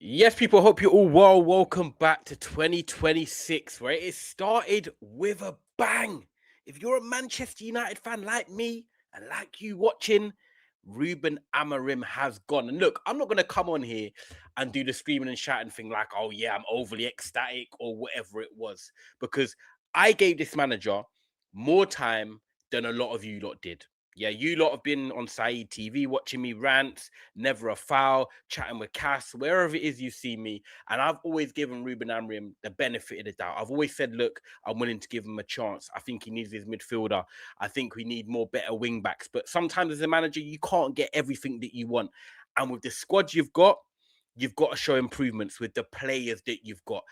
Yes, people, hope you're all well. Welcome back to 2026, where it started with a bang. If you're a Manchester United fan like me and like you watching, Ruben Amorim has gone. And look, I'm not going to come on here and do the screaming and shouting thing like, oh, yeah, I'm overly ecstatic or whatever it was, because I gave this manager more time than a lot of you lot did. Yeah, you lot have been on Saeed TV watching me rant, never a foul, chatting with Cass, wherever it is you see me. And I've always given Ruben Amorim the benefit of the doubt. I've always said, look, I'm willing to give him a chance. I think he needs his midfielder. I think we need more better wing backs. But sometimes as a manager, you can't get everything that you want. And with the squad you've got to show improvements with the players that you've got.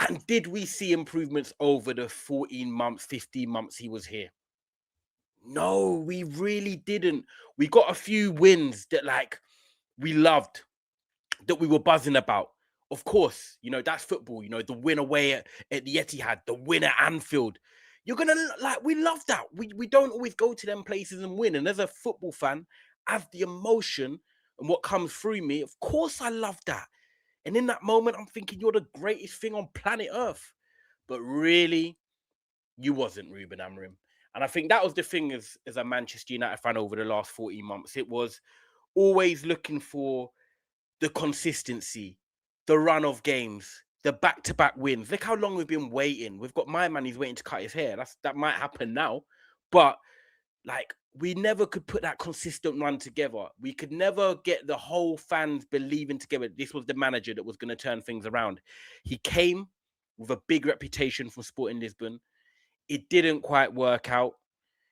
And did we see improvements over the 14 months, 15 months he was here? No, we really didn't. We got a few wins that we loved, that we were buzzing about. Of course, that's football. The win away at the Etihad, the win at Anfield. You're gonna we love that. We don't always go to them places and win. And as a football fan, as the emotion and what comes through me, of course I love that. And in that moment, I'm thinking you're the greatest thing on planet Earth. But really, you wasn't, Ruben Amorim. And I think that was the thing as a Manchester United fan over the last 14 months. It was always looking for the consistency, the run of games, the back-to-back wins. Look how long we've been waiting. We've got my man, he's waiting to cut his hair. That might happen now. But we never could put that consistent run together. We could never get the whole fans believing together this was the manager that was going to turn things around. He came with a big reputation from Sporting Lisbon. It didn't quite work out.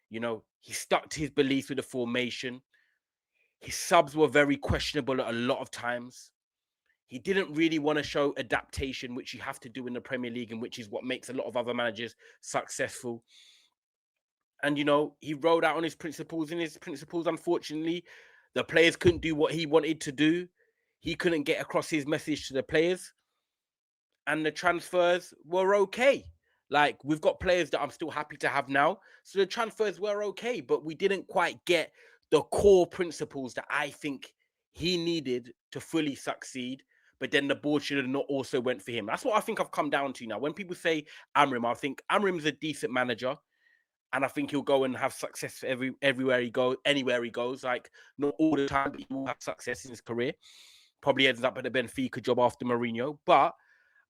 He stuck to his beliefs with the formation. His subs were very questionable at a lot of times. He didn't really want to show adaptation, which you have to do in the Premier League, and which is what makes a lot of other managers successful. And, he rode out on his principles, and his principles, unfortunately, the players couldn't do what he wanted to do. He couldn't get across his message to the players. And the transfers were okay. We've got players that I'm still happy to have now. So the transfers were okay, but we didn't quite get the core principles that I think he needed to fully succeed. But then the board should have not also went for him. That's what I think I've come down to now. When people say Amorim, I think Amorim's a decent manager. And I think he'll go and have success everywhere he goes, anywhere he goes. Not all the time, but he will have success in his career. Probably ends up at the Benfica job after Mourinho. But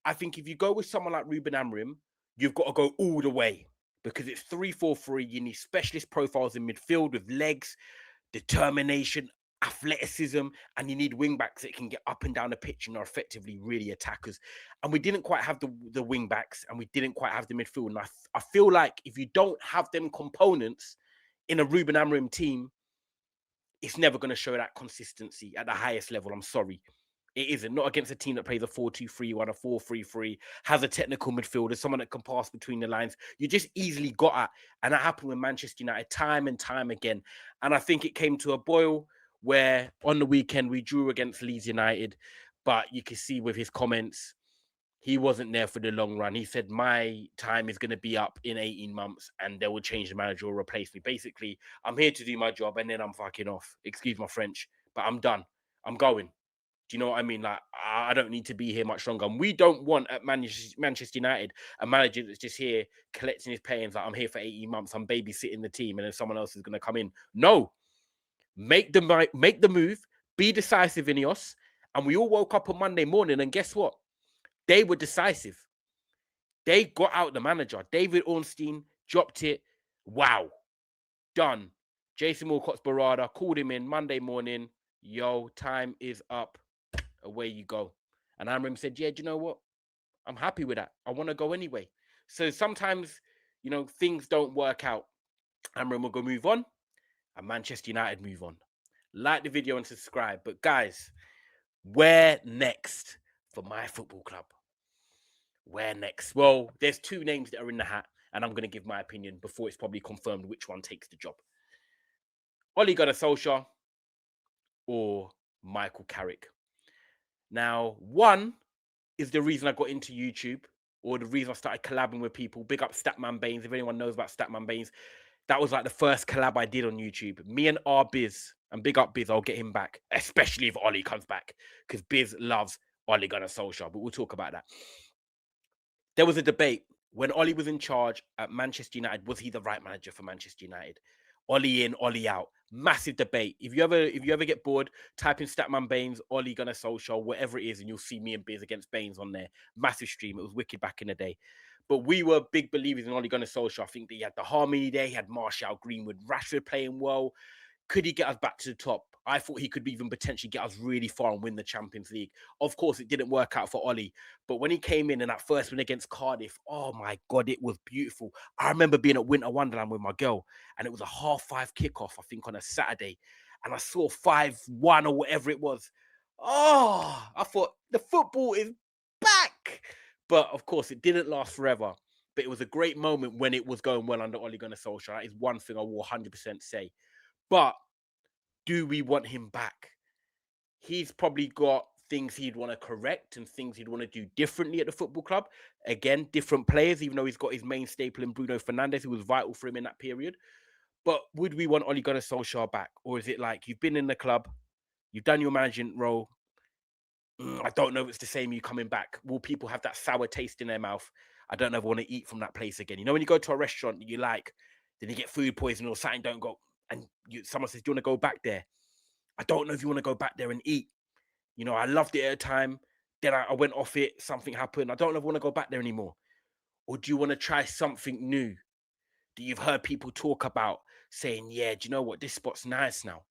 I think if you go with someone like Ruben Amorim, you've got to go all the way, because it's 3-4-3. You need specialist profiles in midfield with legs, determination, athleticism, and you need wing backs that can get up and down the pitch and are effectively really attackers. And we didn't quite have the wing backs, and we didn't quite have the midfield. And I feel like if you don't have them components in a Ruben Amorim team, it's never going to show that consistency at the highest level. I'm sorry. It isn't. Not against a team that plays a 4-2-3-1, a 4-3-3, has a technical midfielder, someone that can pass between the lines. You just easily got at. And that happened with Manchester United time and time again. And I think it came to a boil where on the weekend we drew against Leeds United. But you can see with his comments, he wasn't there for the long run. He said, my time is going to be up in 18 months and they will change the manager or replace me. Basically, I'm here to do my job and then I'm fucking off. Excuse my French, but I'm done. I'm going. Do you know what I mean? I don't need to be here much longer. And we don't want at Manchester United a manager that's just here collecting his pay and I'm here for 18 months. I'm babysitting the team and then someone else is going to come in. No. Make the move. Be decisive, INEOS. And we all woke up on Monday morning and guess what? They were decisive. They got out the manager. David Ornstein dropped it. Wow. Done. Jason Wilcott's Barada called him in Monday morning. Yo, time is up. Away you go. And Amorim said, yeah, do you know what? I'm happy with that. I want to go anyway. So sometimes, things don't work out. Amorim will go move on and Manchester United move on. Like the video and subscribe. But guys, where next for my football club? Where next? Well, there's two names that are in the hat and I'm going to give my opinion before it's probably confirmed which one takes the job. Ole Gunnar Solskjaer or Michael Carrick. Now, one is the reason I got into YouTube, or the reason I started collabing with people. Big up Statman Baines. If anyone knows about Statman Baines, that was the first collab I did on YouTube. Me and R Biz, and big up Biz, I'll get him back, especially if Ollie comes back, because Biz loves Ole Gunnar Solskjaer, but we'll talk about that. There was a debate when Ole was in charge at Manchester United. Was he the right manager for Manchester United? Ole in, Ole out. Massive debate. If you ever get bored, type in Statman Baines, Ole Gunnar Solskjaer, whatever it is, and you'll see me and Biz against Baines on there. Massive stream. It was wicked back in the day. But we were big believers in Ole Gunnar Solskjaer. I think that he had the harmony there. He had Martial, Greenwood, Rashford playing well. Could he get us back to the top? I thought he could even potentially get us really far and win the Champions League. Of course, it didn't work out for Ole. But when he came in that first win against Cardiff, oh my God, it was beautiful. I remember being at Winter Wonderland with my girl, and it was a 5:30 kickoff, I think, on a Saturday. And I saw 5-1 or whatever it was. Oh, I thought the football is back. But of course, it didn't last forever. But it was a great moment when it was going well under Ole Gunnar Solskjaer. That is one thing I will 100% say. But do we want him back? He's probably got things he'd want to correct and things he'd want to do differently at the football club. Again, different players, even though he's got his main staple in Bruno Fernandes, who was vital for him in that period. But would we want Ole Gunnar Solskjaer back? Or is it like you've been in the club, you've done your management role, I don't know if it's the same you coming back. Will people have that sour taste in their mouth? I don't know if I want to eat from that place again. You know, when you go to a restaurant that you like, then you get food poisoning or something don't go, and someone says, do you want to go back there? I don't know if you want to go back there and eat. You know, I loved it at a time. Then I went off it. Something happened. I don't know if I want to go back there anymore. Or do you want to try something new that you've heard people talk about saying, yeah, do you know what? This spot's nice now.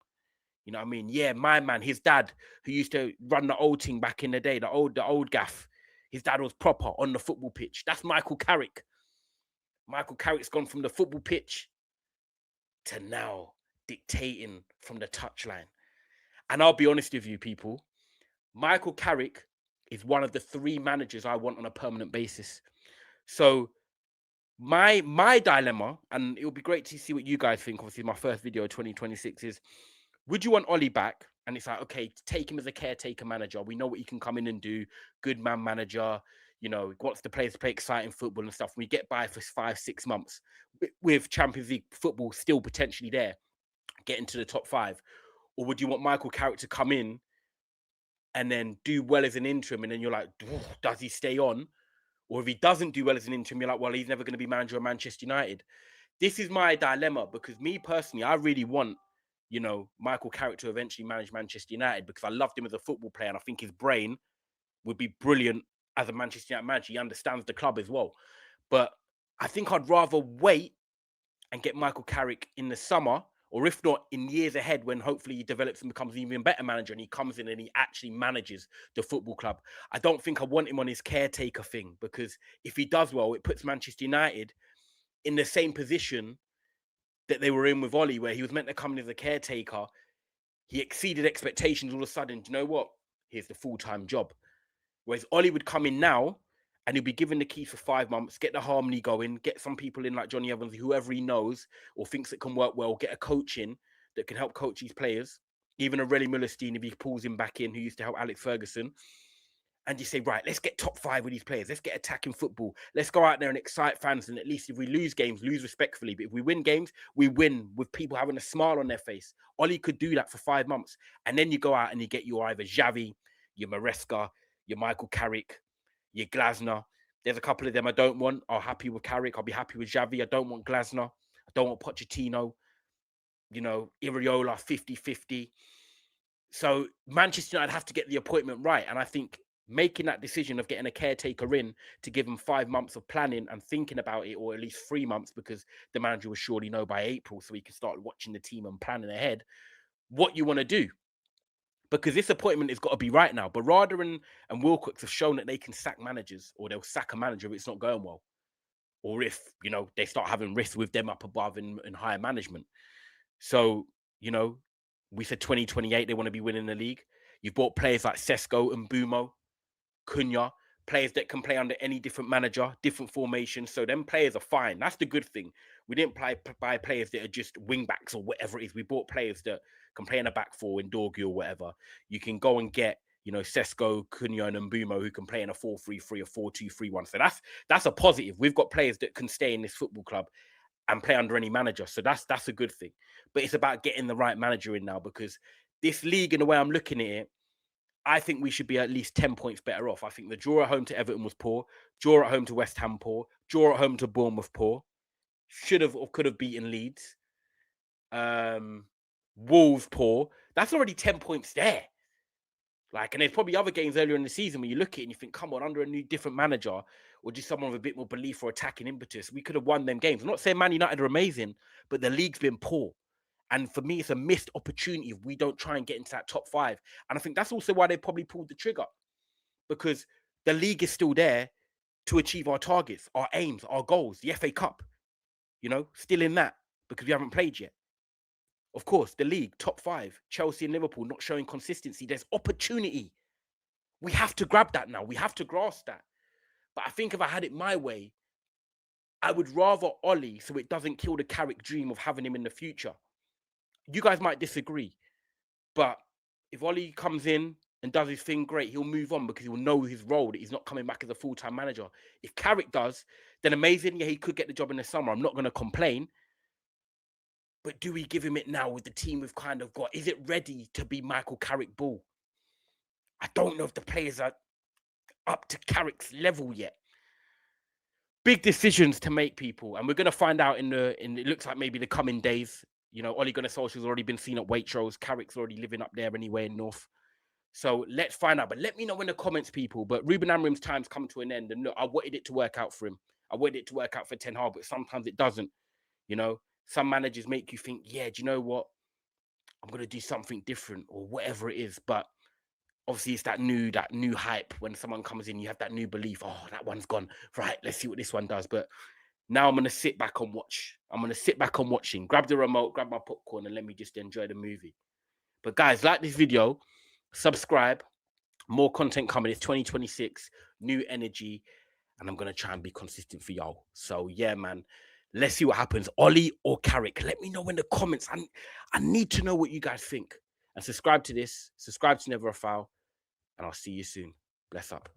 You know what I mean? Yeah, my man, his dad, who used to run the old team back in the day, the old gaff, his dad was proper on the football pitch. That's Michael Carrick. Michael Carrick's gone from the football pitch to now dictating from the touchline. And I'll be honest with you, people, Michael Carrick is one of the 3 managers I want on a permanent basis. So my dilemma, and it would be great to see what you guys think, obviously my first video of 2026 is, would you want Ole back? And it's like, okay, take him as a caretaker manager. We know what he can come in and do. Good man manager. You know, he wants the players to play exciting football and stuff. We get by for 5-6 months with Champions League football still potentially there, get into the top 5. Or would you want Michael Carrick to come in and then do well as an interim? And then you're like, does he stay on? Or if he doesn't do well as an interim, you're like, well, he's never going to be manager of Manchester United. This is my dilemma because me personally, I really want, you know, Michael Carrick to eventually manage Manchester United because I loved him as a football player and I think his brain would be brilliant as a Manchester United manager. He understands the club as well. But I think I'd rather wait and get Michael Carrick in the summer, or if not, in years ahead when hopefully he develops and becomes an even better manager and he comes in and he actually manages the football club. I don't think I want him on his caretaker thing because if he does well, it puts Manchester United in the same position that they were in with Ole, where he was meant to come in as a caretaker. He exceeded expectations all of a sudden. Do you know what? Here's the full-time job. Whereas Ole would come in now and he'll be given the keys for 5 months, get the harmony going, get some people in like Johnny Evans, whoever he knows or thinks it can work well, get a coach in that can help coach these players. Even a Relly Millerstein, if he pulls him back in, who used to help Alex Ferguson. And you say, right, let's get top 5 with these players. Let's get attacking football. Let's go out there and excite fans. And at least if we lose games, lose respectfully. But if we win games, we win with people having a smile on their face. Ole could do that for 5 months. And then you go out and you get your either Xavi, your Maresca, your Michael Carrick, your Glasner. There's a couple of them I don't want. I'm happy with Carrick. I'll be happy with Xavi. I don't want Glasner. I don't want Pochettino. You know, Iriola, 50-50. So Manchester United have to get the appointment right. And I think making that decision of getting a caretaker in to give them 5 months of planning and thinking about it, or at least 3 months, because the manager will surely know by April so he can start watching the team and planning ahead what you want to do. Because this appointment has got to be right now. Barada and Wilcox have shown that they can sack managers, or they'll sack a manager if it's not going well. Or if, you know, they start having risks with them up above in higher management. So, you know, we said 2028, they want to be winning the league. You've bought players like Sesko and Mbumo, Cunha, players that can play under any different manager, different formations. So them players are fine. That's the good thing. We didn't buy players that are just wing backs or whatever it is. We bought players that can play in a back four in Dorgu or whatever. You can go and get, you know, Sesko, Cunha and Mbumo who can play in a 4-3-3 or 4-2-3-1. So that's a positive. We've got players that can stay in this football club and play under any manager. So that's a good thing. But it's about getting the right manager in now, because this league, in the way I'm looking at it, I think we should be at least 10 points better off. I think the draw at home to Everton was poor. Draw at home to West Ham, poor. Draw at home to Bournemouth, poor. Should have or could have beaten Leeds. Wolves, poor. That's already 10 points there. Like, and there's probably other games earlier in the season where you look at it and you think, come on, under a new, different manager or just someone with a bit more belief or attacking impetus, we could have won them games. I'm not saying Man United are amazing, but the league's been poor. And for me, it's a missed opportunity if we don't try and get into that top 5. And I think that's also why they probably pulled the trigger, because the league is still there to achieve our targets, our aims, our goals, the FA Cup, still in that because we haven't played yet. Of course, the league, top 5, Chelsea and Liverpool not showing consistency. There's opportunity. We have to grab that now. We have to grasp that. But I think if I had it my way, I would rather Ole so it doesn't kill the Carrick dream of having him in the future. You guys might disagree, but if Ole comes in and does his thing, great, he'll move on because he'll know his role, that he's not coming back as a full-time manager. If Carrick does, then amazing. Yeah, he could get the job in the summer. I'm not going to complain. But do we give him it now with the team we've kind of got? Is it ready to be Michael Carrick ball? I don't know if the players are up to Carrick's level yet. Big decisions to make, people, and we're going to find out in it looks like maybe the coming days. Ole Gunnar Solskjaer's already been seen at Waitrose. Carrick's already living up there anyway in North. So let's find out. But let me know in the comments, people. But Ruben Amorim's time's come to an end. And look, I wanted it to work out for him. I wanted it to work out for Ten Hag, but sometimes it doesn't. Some managers make you think, yeah, do you know what? I'm going to do something different or whatever it is. But obviously, it's that new hype. When someone comes in, you have that new belief. Oh, that one's gone. Right, let's see what this one does. But now I'm going to sit back and watch. I'm going to sit back and watching. Grab the remote, grab my popcorn, and let me just enjoy the movie. But guys, like this video, subscribe. More content coming. It's 2026, new energy, and I'm going to try and be consistent for y'all. So yeah, man. Let's see what happens. Ole or Carrick? Let me know in the comments. I need to know what you guys think. And subscribe to this. Subscribe to Never a Foul. And I'll see you soon. Bless up.